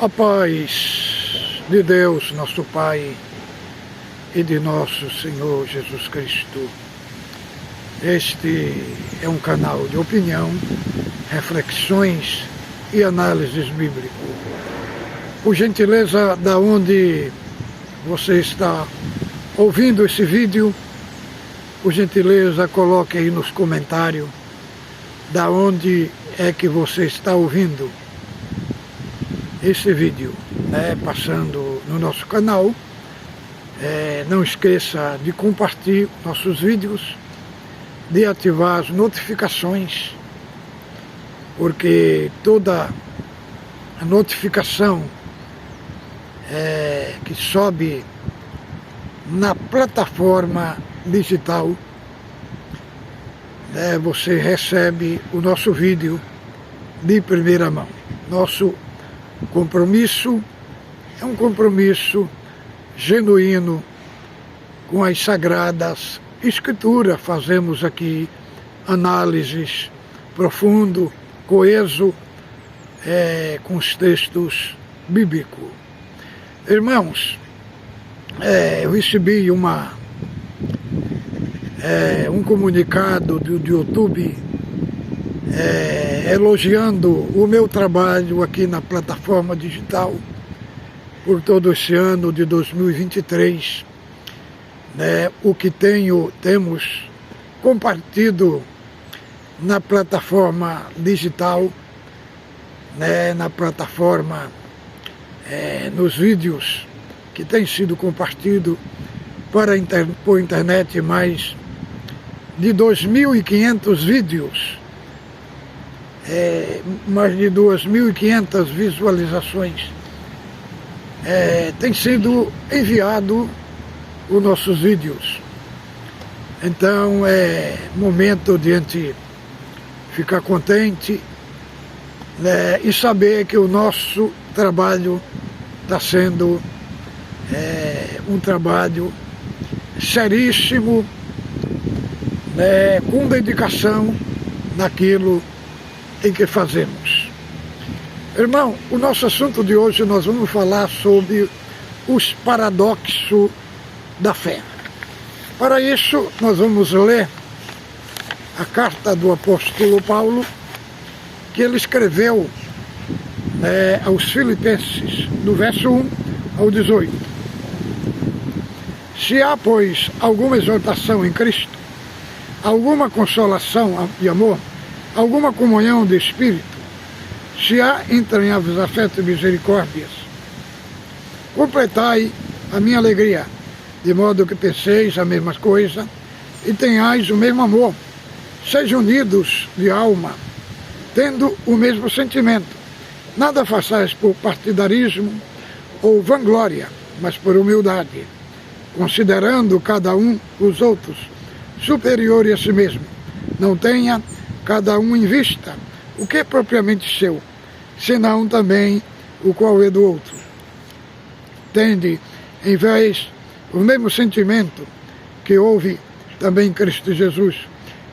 A paz de Deus, nosso Pai, e de nosso Senhor Jesus Cristo. Este é um canal de opinião, reflexões e análises bíblicas. Por gentileza, da onde você está ouvindo esse vídeo, por gentileza, coloque aí nos comentários da onde é que você está ouvindo esse vídeo, passando no nosso canal. Não esqueça de compartilhar nossos vídeos, de ativar as notificações, porque toda a notificação que sobe na plataforma digital, você recebe o nosso vídeo de primeira mão. Nosso compromisso é um compromisso genuíno com as Sagradas Escrituras. Fazemos aqui análises profundo, coeso, com os textos bíblicos. Irmãos, eu recebi um comunicado do YouTube elogiando o meu trabalho aqui na plataforma digital por todo esse ano de 2023, o que temos compartilhado na plataforma digital, na plataforma, nos vídeos que têm sido compartilhados por internet, mais de 2.500 vídeos, mais de 2.500 visualizações. Tem sido enviado os nossos vídeos. Então é momento de a gente ficar contente, e saber que o nosso trabalho está sendo um trabalho seríssimo, com dedicação naquilo em que fazemos. Irmão, o nosso assunto de hoje, nós vamos falar sobre os paradoxos da fé. Para isso, nós vamos ler a carta do apóstolo Paulo, que ele escreveu aos Filipenses, do verso 1 ao 18. Se há, pois, alguma exortação em Cristo, alguma consolação de amor, alguma comunhão de espírito, se há entranháveis afetos e misericórdias, completai a minha alegria, de modo que penseis a mesma coisa e tenhais o mesmo amor, sejam unidos de alma, tendo o mesmo sentimento. Nada façais por partidarismo ou vanglória, mas por humildade, considerando cada um os outros superior a si mesmo. Não tenha cada um em vista o que é propriamente seu, senão também o qual é do outro. Tende, em vez, o mesmo sentimento que houve também em Cristo Jesus,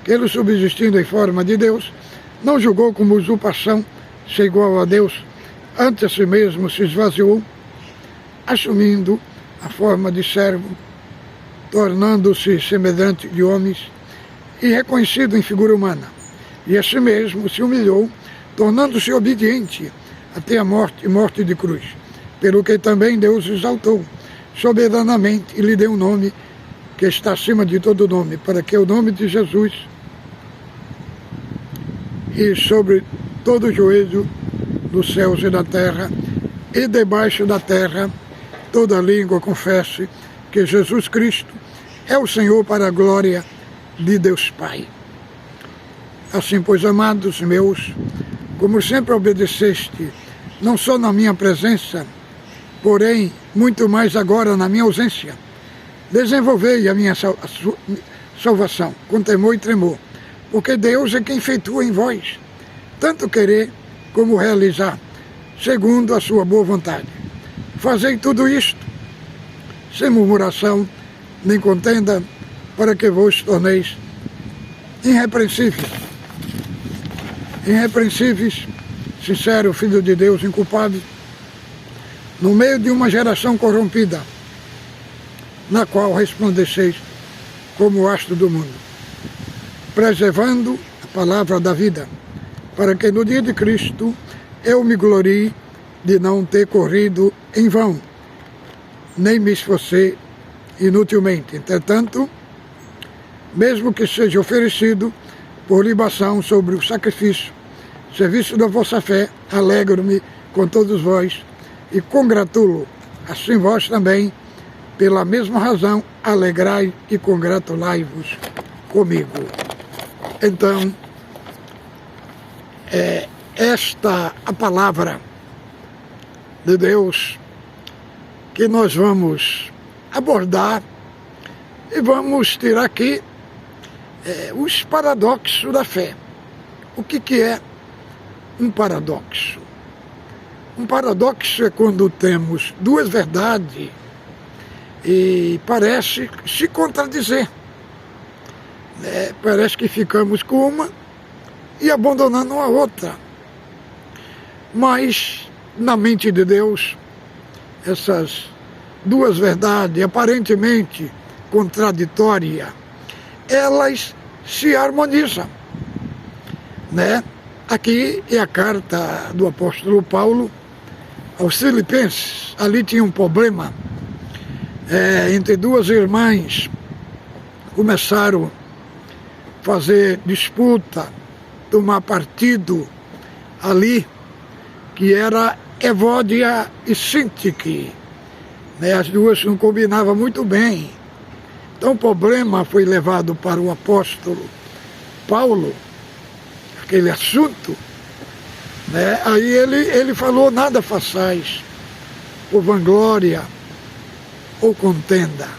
que ele, subsistindo em forma de Deus, não julgou como usurpação ser igual a Deus, antes a si mesmo se esvaziou, assumindo a forma de servo, tornando-se semelhante de homens e reconhecido em figura humana. E a si mesmo se humilhou, tornando-se obediente até a morte de cruz, pelo que também Deus exaltou soberanamente e lhe deu um nome que está acima de todo nome, para que o nome de Jesus e sobre todo joelho dos céus e da terra e debaixo da terra toda língua confesse que Jesus Cristo é o Senhor, para a glória de Deus Pai. Assim, pois, amados meus, como sempre obedeceste, não só na minha presença, porém, muito mais agora na minha ausência, desenvolvei a minha salvação com temor e tremor, porque Deus é quem efetua em vós, tanto querer como realizar, segundo a sua boa vontade. Fazei tudo isto, sem murmuração, nem contenda, para que vos torneis irrepreensíveis, sincero, Filho de Deus, inculpável, no meio de uma geração corrompida, na qual resplandeceis como o astro do mundo, preservando a palavra da vida, para que no dia de Cristo eu me glorie de não ter corrido em vão, nem me esforcei inutilmente. Entretanto, mesmo que seja oferecido por libação sobre o sacrifício, serviço da vossa fé, alegro-me com todos vós e congratulo, assim vós também, pela mesma razão, alegrai e congratulai-vos comigo. Então, esta a palavra de Deus que nós vamos abordar e vamos tirar aqui os paradoxos da fé. O que é um paradoxo? Um paradoxo é quando temos duas verdades e parece se contradizer. Parece que ficamos com uma e abandonando a outra. Mas, na mente de Deus, essas duas verdades aparentemente contraditórias, elas se harmonizam. Aqui é a carta do apóstolo Paulo aos Filipenses. Ali tinha um problema entre duas irmãs, começaram a fazer disputa, tomar partido ali, que era Evódia e Sintique. As duas não combinavam muito bem. Então o problema foi levado para o apóstolo Paulo, aquele assunto. Aí ele falou: nada façais por vanglória ou contenda.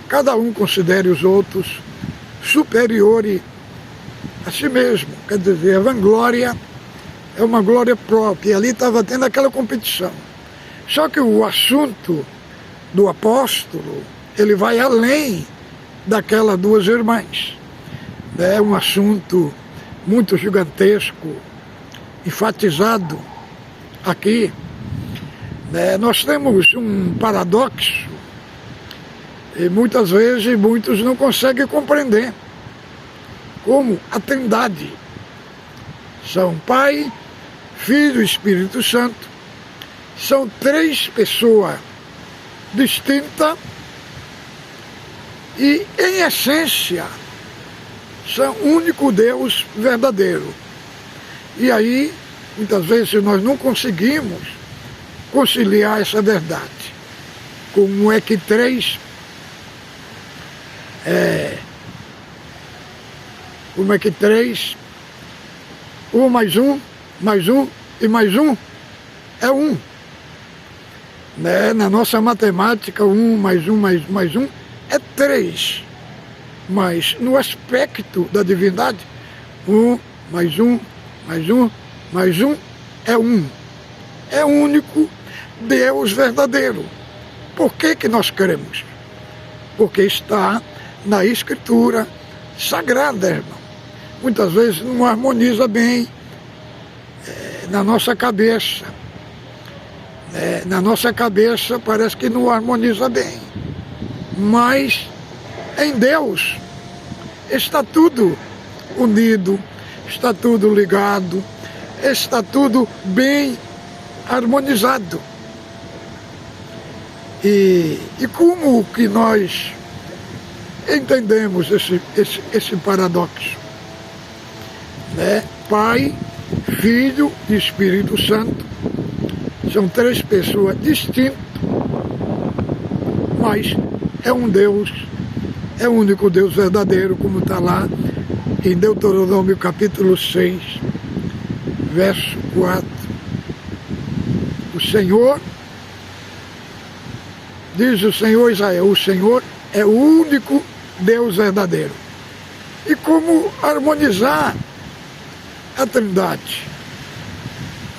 Cada um considere os outros superiores a si mesmo. Quer dizer, a vanglória é uma glória própria. E ali estava tendo aquela competição. Só que o assunto do apóstolo, ele vai além daquelas duas irmãs. É um assunto muito gigantesco, enfatizado aqui. Nós temos um paradoxo e muitas vezes muitos não conseguem compreender, como a Trindade. São Pai, Filho e Espírito Santo. São três pessoas distintas e, em essência, são o único Deus verdadeiro. E aí, muitas vezes, nós não conseguimos conciliar essa verdade. Como é que três... Como é que três... Um mais um e mais um é um. Na nossa matemática, mais um é 3. Mas no aspecto da divindade, mais um é um. É o único Deus verdadeiro. Por que nós cremos? Porque está na Escritura Sagrada, irmão. Muitas vezes não harmoniza bem na nossa cabeça. Na nossa cabeça parece que não harmoniza bem. Mas em Deus está tudo unido, está tudo ligado, está tudo bem harmonizado. E como que nós entendemos esse paradoxo? Pai, Filho e Espírito Santo são três pessoas distintas, mas é um Deus, é o único Deus verdadeiro, como está lá em Deuteronômio capítulo 6, verso 4. O Senhor, diz o Senhor Israel, o Senhor é o único Deus verdadeiro. E como harmonizar a Trindade?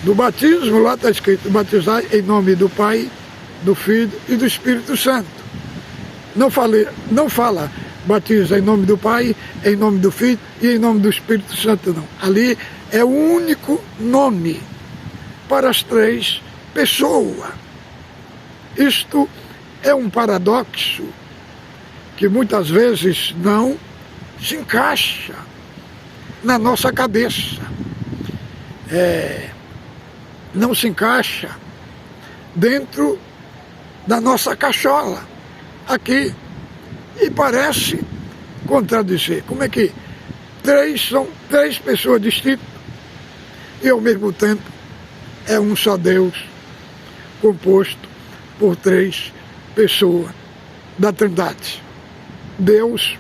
Do batismo, lá está escrito, batizar em nome do Pai, do Filho e do Espírito Santo. Não fala batiza em nome do Pai, em nome do Filho e em nome do Espírito Santo, não. Ali é o único nome para as três pessoas. Isto é um paradoxo que muitas vezes não se encaixa na nossa cabeça. Não se encaixa dentro da nossa cachola aqui. E parece contradizer. Como é que são três pessoas distintas e ao mesmo tempo é um só Deus composto por três pessoas da Trindade. Deus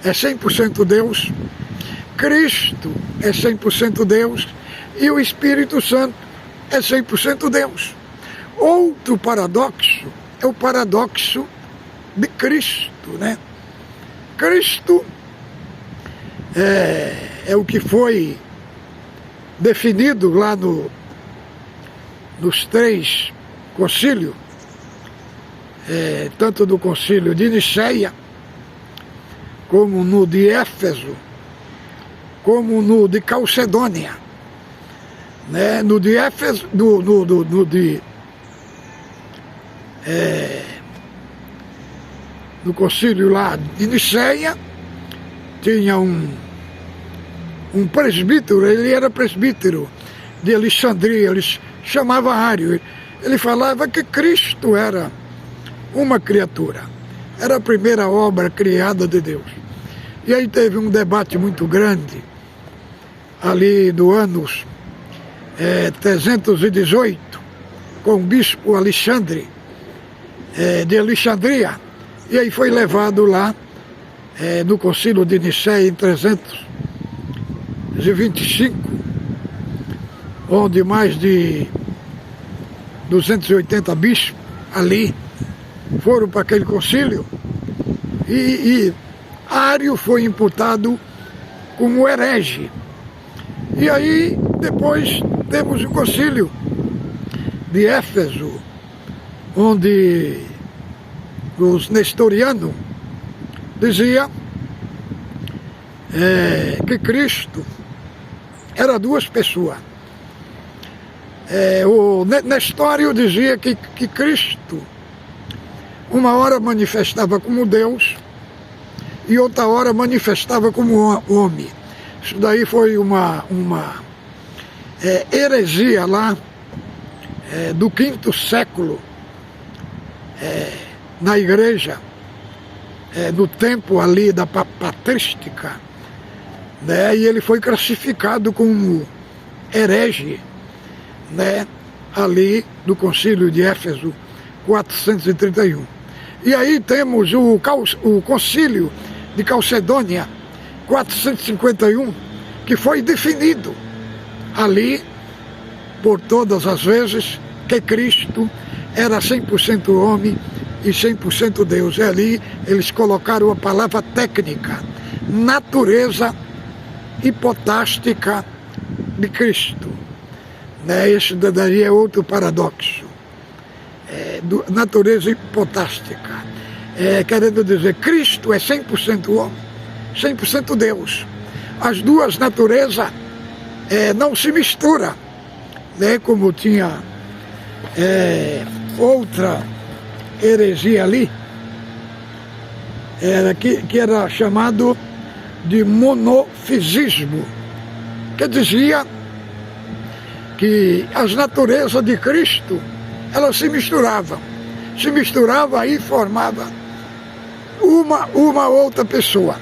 é 100% Deus, Cristo é 100% Deus e o Espírito Santo é 100% Deus. Outro paradoxo é o paradoxo de Cristo, né? Cristo é o que foi definido lá nos três concílios, tanto do concílio de Niceia, como no de Éfeso, como no de Calcedônia, né? No de Éfeso, no concílio lá de Niceia, tinha um presbítero, ele era presbítero de Alexandria, eles chamavam Ário. Ele falava que Cristo era uma criatura, era a primeira obra criada de Deus. E aí teve um debate muito grande, ali do anos 318, com o bispo Alexandre, de Alexandria, e aí foi levado lá, no concílio de Niceia, em 325, onde mais de 280 bispos ali foram para aquele concílio, e Ário foi imputado como herege. E aí depois temos o concílio de Éfeso, onde os nestorianos diziam que Cristo era duas pessoas. O Nestório dizia que Cristo uma hora manifestava como Deus e outra hora manifestava como homem. Isso daí foi uma heresia lá do V século, na igreja, no tempo ali da patrística, né? E ele foi classificado como herege, né? Ali do concílio de Éfeso 431. E aí temos o concílio de Calcedônia 451, que foi definido ali por todas as vezes que Cristo era 100% homem e 100% Deus. E ali eles colocaram a palavra técnica, natureza hipotástica de Cristo, né? Esse daí é outro paradoxo, natureza hipotástica, querendo dizer, Cristo é 100% homem, 100% Deus. As duas naturezas não se misturam, né? Como tinha outra heresia ali, que era chamado de monofisismo, que dizia que as naturezas de Cristo, elas se misturavam e formavam uma outra pessoa,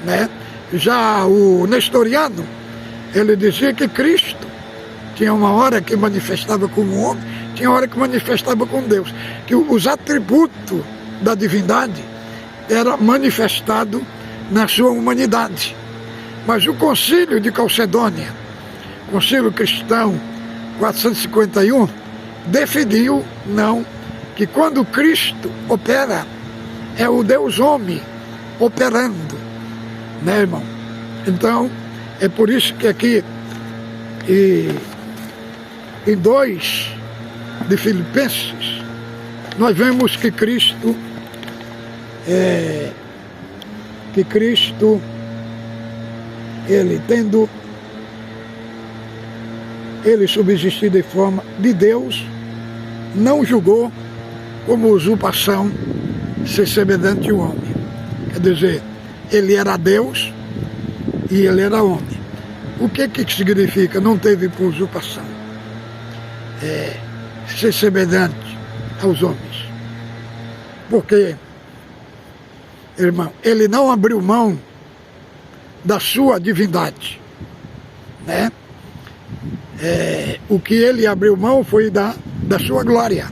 né? Já o nestoriano, ele dizia que Cristo tinha uma hora que manifestava como homem, tinha hora que manifestava como Deus, que os atributos da divindade eram manifestados na sua humanidade. Mas o concílio de Calcedônia, concílio cristão 451, definiu não, que quando Cristo opera, é o Deus homem operando, né, irmão? Então, é por isso que aqui em 2 de Filipenses, nós vemos que Cristo ele subsistindo em forma de Deus, não julgou como usurpação ser semelhante ao homem. Quer dizer, ele era Deus e ele era homem. O que significa? Não teve por usurpação. Ser semelhante aos homens. Porque, irmão, ele não abriu mão da sua divindade, né? O que ele abriu mão foi da sua glória,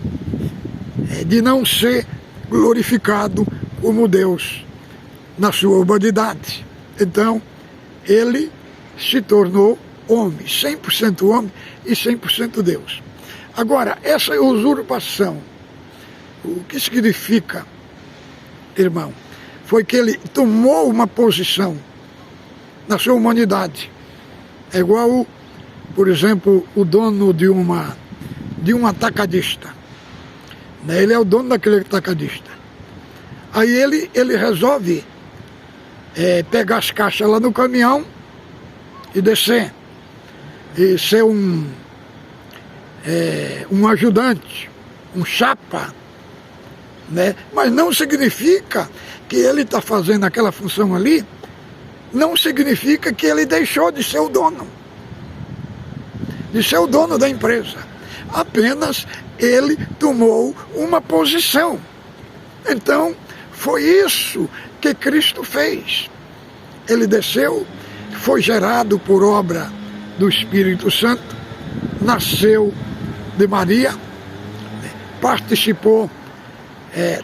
de não ser glorificado como Deus na sua humanidade. Então, ele se tornou homem, 100% homem e 100% Deus. Agora, essa usurpação, o que significa, irmão? Foi que ele tomou uma posição na sua humanidade. É igual, por exemplo, o dono de um atacadista. Ele é o dono daquele atacadista. Aí ele resolve pegar as caixas lá no caminhão e descer. E ser um ajudante, um chapa. Né? Mas não significa que ele está fazendo aquela função ali, não significa que ele deixou de ser o dono. De ser o dono da empresa. Apenas ele tomou uma posição. Então, foi isso que Cristo fez. Ele desceu, foi gerado por obra do Espírito Santo, nasceu de Maria, participou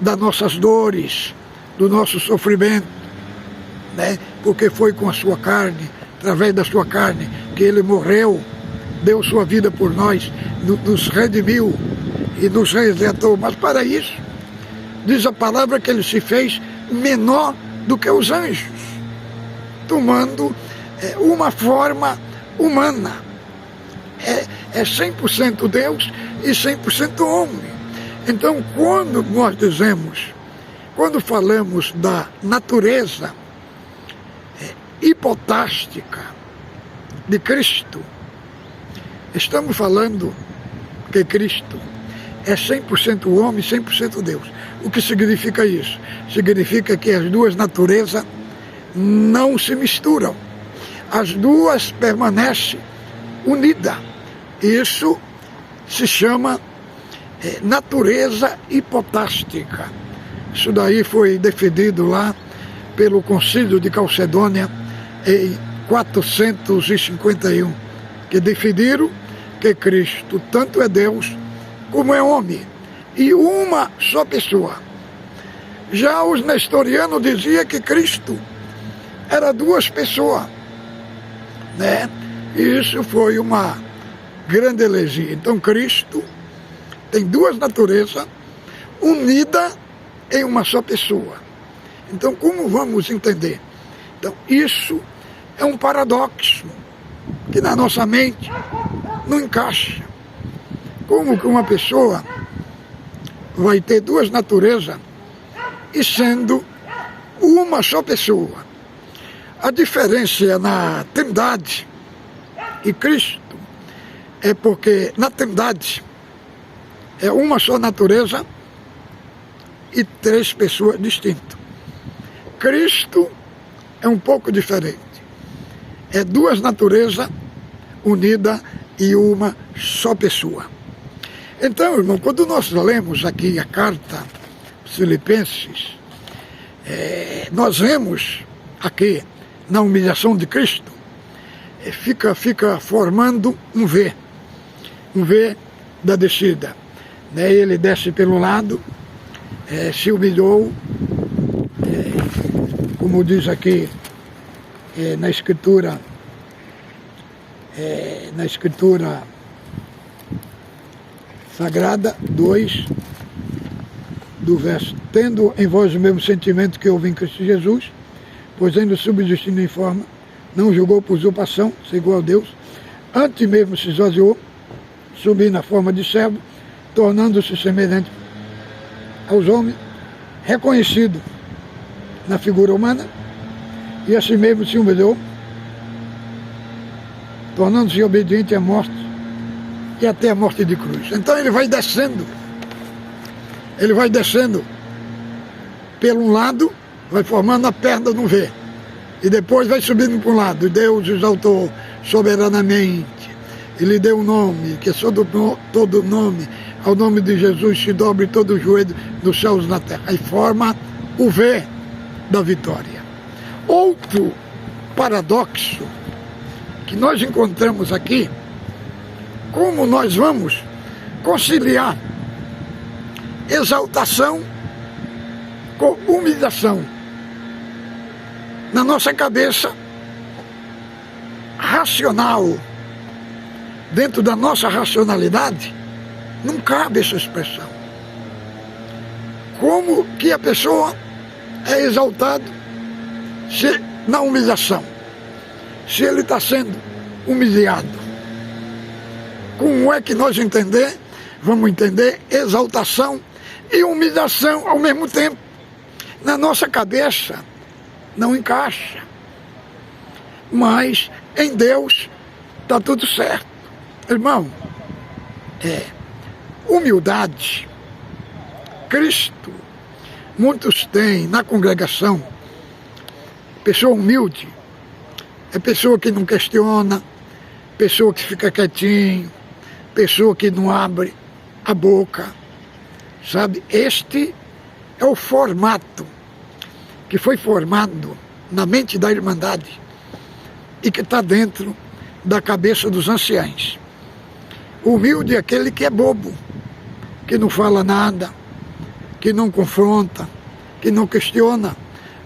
das nossas dores, do nosso sofrimento, né? Porque foi com a sua carne, através da sua carne, que ele morreu, deu sua vida por nós, nos redimiu e nos resgatou. Mas para isso, diz a palavra que ele se fez menor do que os anjos, tomando uma forma humana. É 100% Deus e 100% homem. Então, quando falamos da natureza hipotástica de Cristo, estamos falando que Cristo é 100% homem e 100% Deus. O que significa isso? Significa que as duas naturezas não se misturam. As duas permanecem unidas. Isso se chama natureza hipotástica. Isso daí foi defendido lá pelo Concílio de Calcedônia em 451, que definiram que Cristo tanto é Deus como é homem, e uma só pessoa. Já os nestorianos diziam que Cristo era duas pessoas, né? E isso foi uma grande heresia. Então Cristo tem duas naturezas unidas em uma só pessoa. Então, como vamos entender? Então, isso é um paradoxo que na nossa mente não encaixa. Como que uma pessoa vai ter duas naturezas e sendo uma só pessoa? A diferença na Trindade e Cristo é porque na Trindade é uma só natureza e três pessoas distintas. Cristo é um pouco diferente. É duas naturezas unidas e uma só pessoa. Então, irmão, quando nós lemos aqui a carta aos Filipenses, nós vemos aqui, na humilhação de Cristo, fica formando um V da descida. Ele desce pelo lado, se humilhou, como diz aqui na Escritura Sagrada 2, do verso: tendo em vós o mesmo sentimento que houve em Cristo Jesus, pois ainda subsistindo em forma, não julgou por usurpação, ser igual a Deus, antes mesmo se esvaziou, subindo na forma de servo, tornando-se semelhante aos homens, reconhecido na figura humana, e assim mesmo se humilhou, tornando-se obediente à morte, e até a morte de cruz. Então ele vai descendo ele vai descendo pelo um lado, vai formando a perna no V. E depois vai subindo para um lado. Deus exaltou soberanamente. E lhe deu um nome, que sobre todo nome, ao nome de Jesus se dobre todo o joelho dos céus e na terra. Aí forma o V da vitória. Outro paradoxo que nós encontramos aqui, como nós vamos conciliar exaltação com humilhação. Na nossa cabeça racional, dentro da nossa racionalidade, não cabe essa expressão. Como que a pessoa é exaltado se na humilhação? Se ele está sendo humilhado. Como é que nós vamos entender exaltação e humilhação ao mesmo tempo? Na nossa cabeça não encaixa. Mas em Deus está tudo certo. Irmão, humildade, Cristo, muitos têm na congregação. Pessoa humilde é pessoa que não questiona, pessoa que fica quietinho, pessoa que não abre a boca, sabe? Este é o formato que foi formado na mente da Irmandade e que está dentro da cabeça dos anciães. O humilde é aquele que é bobo, que não fala nada, que não confronta, que não questiona.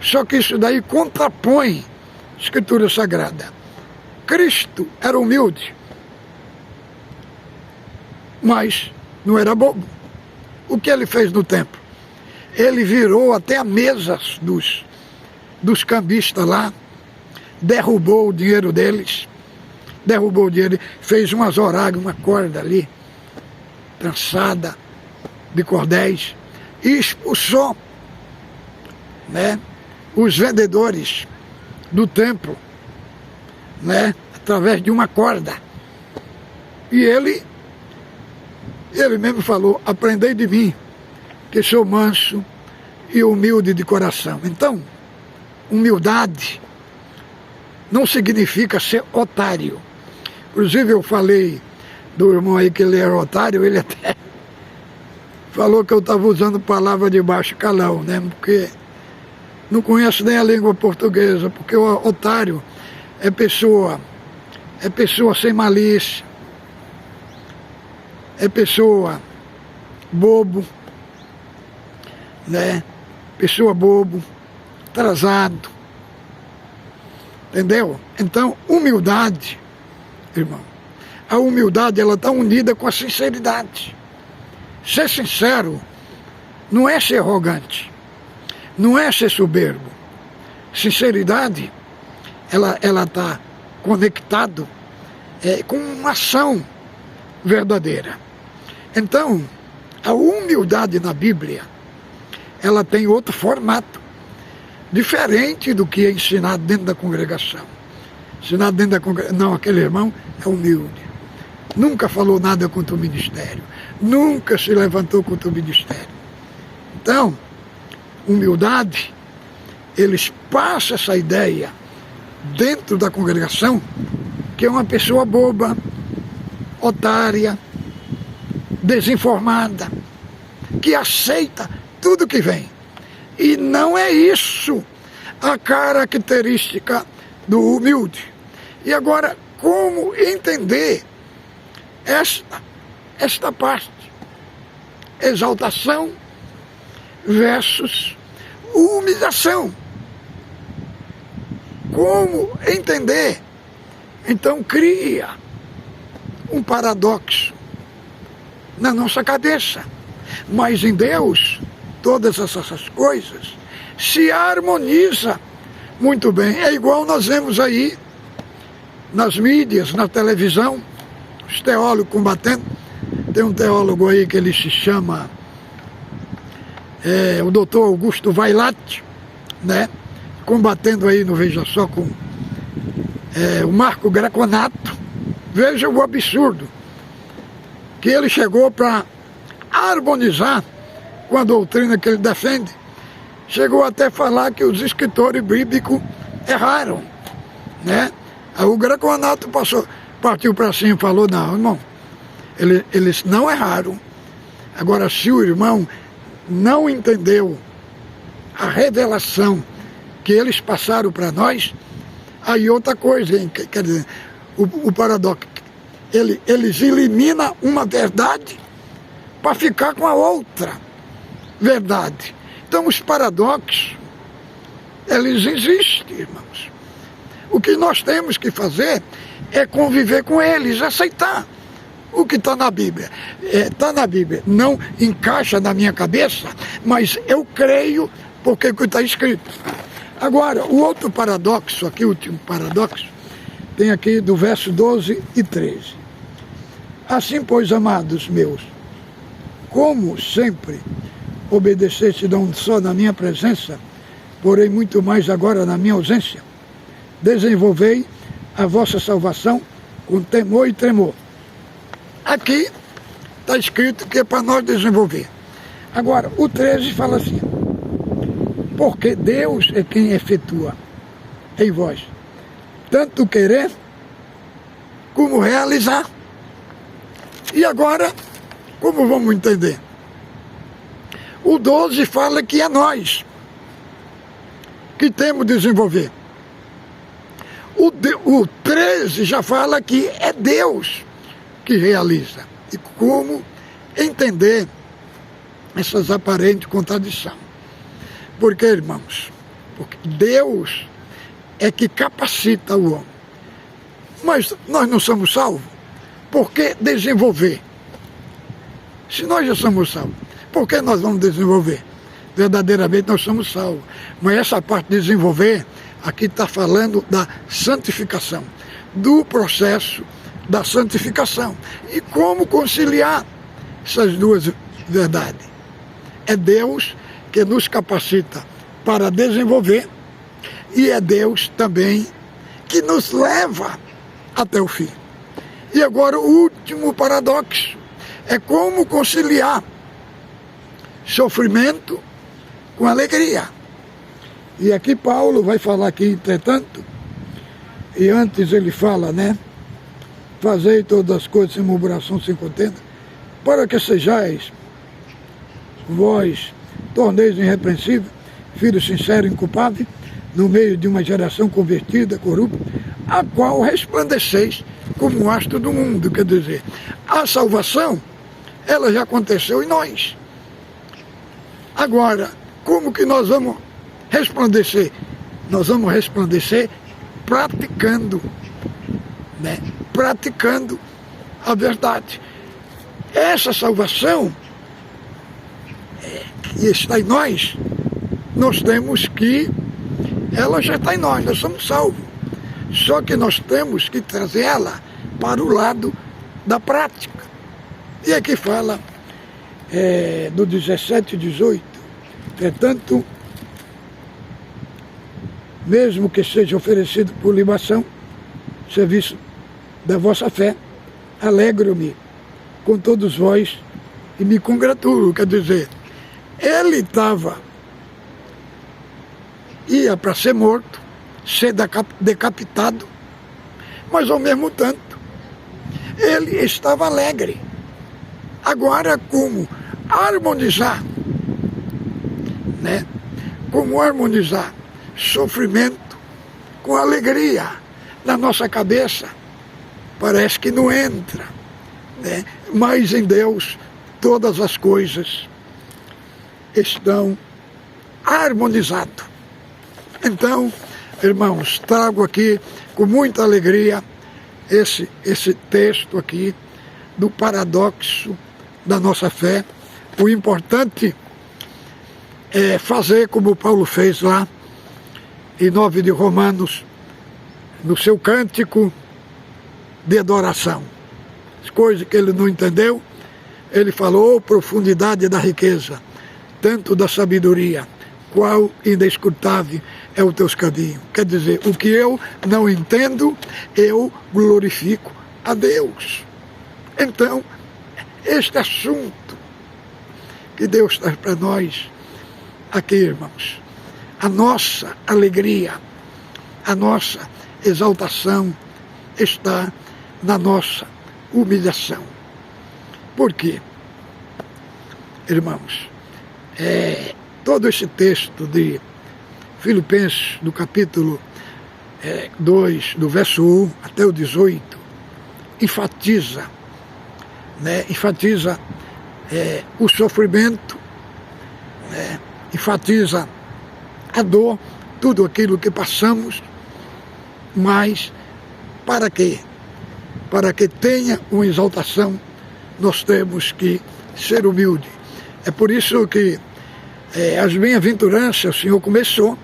Só que isso daí contrapõe a Escritura Sagrada. Cristo era humilde, mas não era bobo. O que ele fez no templo? Ele virou até a mesa dos cambistas lá, derrubou o dinheiro deles, fez umas oragens, uma corda ali, trançada de cordéis, e expulsou, né, os vendedores do templo, né, através de uma corda. E ele mesmo falou: aprendei de mim, que sou manso e humilde de coração. Então, humildade não significa ser otário. Inclusive eu falei do irmão aí que ele era otário, ele até falou que eu estava usando palavra de baixo calão, né? Porque não conheço nem a língua portuguesa, porque o otário é pessoa sem malícia, é pessoa bobo, né? Pessoa bobo, atrasado, entendeu? Então, humildade, irmão, a humildade ela está unida com a sinceridade. Ser sincero não é ser arrogante, não é ser soberbo. Sinceridade, ela está conectado com uma ação verdadeira. Então, a humildade na Bíblia, ela tem outro formato, diferente do que é ensinado dentro da congregação. Ensinado dentro da congregação, não, aquele irmão é humilde, nunca falou nada contra o ministério, nunca se levantou contra o ministério. Então, humildade, eles passam essa ideia dentro da congregação, que é uma pessoa boba, otária, desinformada, que aceita tudo que vem. E não é isso a característica do humilde. E agora, como entender esta parte? Exaltação versus humilhação. Como entender? Então cria um paradoxo na nossa cabeça. Mas em Deus, todas essas coisas se harmoniza muito bem. É igual nós vemos aí nas mídias, na televisão, os teólogos combatendo. Tem um teólogo aí que ele se chama o doutor Augusto Vailate, né? Combatendo aí, não veja só, com o Marco Greconato. Veja o absurdo que ele chegou para harmonizar com a doutrina que ele defende. Chegou até a falar que os escritores bíblicos erraram, né? Aí o Greco-Anato partiu para cima e falou, não, irmão, eles não erraram. Agora, se o irmão não entendeu a revelação que eles passaram para nós, aí outra coisa, hein? Quer dizer, o paradoxo, eles eliminam uma verdade para ficar com a outra verdade. Então os paradoxos, eles existem, irmãos. O que nós temos que fazer é conviver com eles, aceitar o que está na Bíblia. Está na Bíblia, não encaixa na minha cabeça, mas eu creio porque está escrito. Agora, o outro paradoxo, aqui o último paradoxo, tem aqui do verso 12 e 13. Assim, pois, amados meus, como sempre obedeceste não só na minha presença, porém muito mais agora na minha ausência, desenvolvei a vossa salvação com temor e tremor. Aqui está escrito que é para nós desenvolver. Agora, o 13 fala assim, porque Deus é quem efetua em vós, tanto querer como realizar. E agora, como vamos entender? O 12 fala que é nós que temos de desenvolver. O 13 já fala que é Deus que realiza. E como entender essas aparentes contradições? Porque, irmãos, porque Deus é que capacita o homem. Mas nós não somos salvos. Por que desenvolver? Se nós já somos salvos, por que nós vamos desenvolver? Verdadeiramente nós somos salvos. Mas essa parte de desenvolver, aqui está falando da santificação, do processo da santificação. E como conciliar essas duas verdades? É Deus que nos capacita para desenvolver e é Deus também que nos leva até o fim. E agora o último paradoxo é como conciliar sofrimento com alegria. E aqui Paulo vai falar aqui, entretanto, e antes ele fala, né? Fazei todas as coisas sem murmuração, sem contenda, para que sejais vós, torneis irrepreensível, filho sincero e inculpável, no meio de uma geração convertida, corrupta, a qual resplandeceis como um astro do mundo. Quer dizer, a salvação, ela já aconteceu em nós. Agora, como que nós vamos resplandecer? Nós vamos resplandecer praticando, né? Praticando a verdade. Essa salvação que está em nós, nós temos que, ela já está em nós somos salvos. Só que nós temos que trazer ela para o lado da prática. E aqui fala do 17 e 18, portanto, mesmo que seja oferecido por libação, serviço da vossa fé, alegro-me com todos vós e me congratulo. Quer dizer, ele ia para ser morto, ser decapitado, mas ao mesmo tempo ele estava alegre. Agora, como harmonizar, né? Como harmonizar sofrimento com alegria na nossa cabeça? Parece que não entra, né? Mas em Deus todas as coisas estão harmonizadas. Então, irmãos, trago aqui com muita alegria esse texto aqui do paradoxo da nossa fé. O importante é fazer como Paulo fez lá em 9 de Romanos, no seu cântico de adoração. As coisas que ele não entendeu, ele falou, profundidade da riqueza, tanto da sabedoria, qual inescrutável é o teu caminho. Quer dizer, o que eu não entendo, eu glorifico a Deus. Então, este assunto que Deus traz para nós aqui, irmãos. A nossa alegria, a nossa exaltação está na nossa humilhação. Por quê? Irmãos, todo esse texto de Filipenses, do capítulo 2, do verso 1 até o 18, enfatiza o sofrimento, enfatiza a dor, tudo aquilo que passamos, mas para quê? Para que tenha uma exaltação, nós temos que ser humilde. É por isso que as bem-aventuranças, o Senhor começou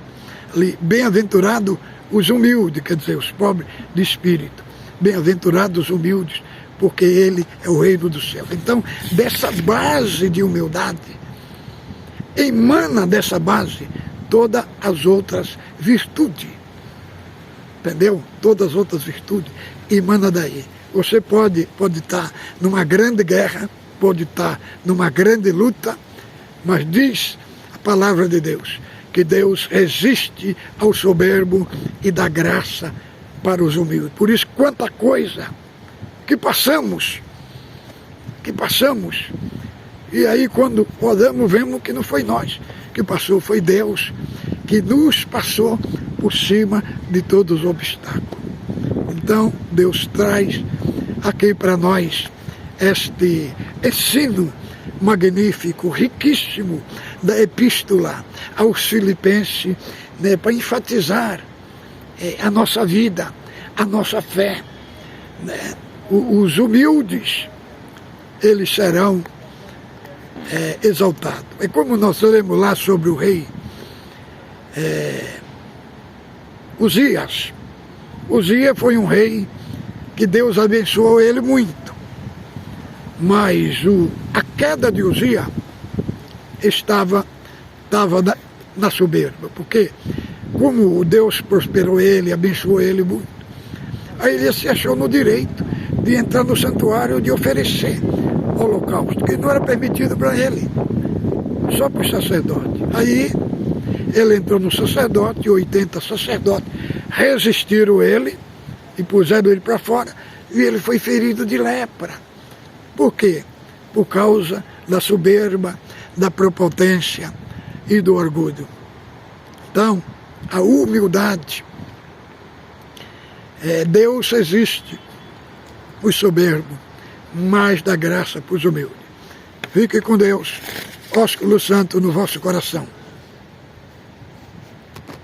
ali, bem-aventurado os humildes, quer dizer, os pobres de espírito. Bem-aventurados os humildes, porque ele é o reino do céu. Então, dessa base de humildade, emana dessa base todas as outras virtudes. Entendeu? Todas as outras virtudes emana daí. Você pode estar numa grande guerra, pode estar numa grande luta, mas diz a palavra de Deus que Deus resiste ao soberbo e dá graça para os humildes. Por isso, quanta coisa que passamos, e aí quando olhamos, vemos que não foi nós que passou, foi Deus que nos passou por cima de todos os obstáculos. Então, Deus traz aqui para nós este ensino magnífico, riquíssimo da epístola aos Filipenses, para enfatizar a nossa vida, a nossa fé. Os humildes, eles serão exaltados. É como nós lemos lá sobre o rei Uzias. Uzias foi um rei que Deus abençoou ele muito. Mas a queda de Uzias estava na soberba, porque como Deus prosperou ele, abençoou ele muito, aí ele se achou no direito de entrar no santuário, de oferecer holocausto, que não era permitido para ele, só para os sacerdotes. Aí ele entrou no sacerdote, 80 sacerdotes resistiram ele e puseram ele para fora, e ele foi ferido de lepra. Por quê? Por causa da soberba, da prepotência e do orgulho. Então, a humildade, Deus resiste os soberbos, mas dá graça para os humildes. Fique com Deus, ósculo santo no vosso coração.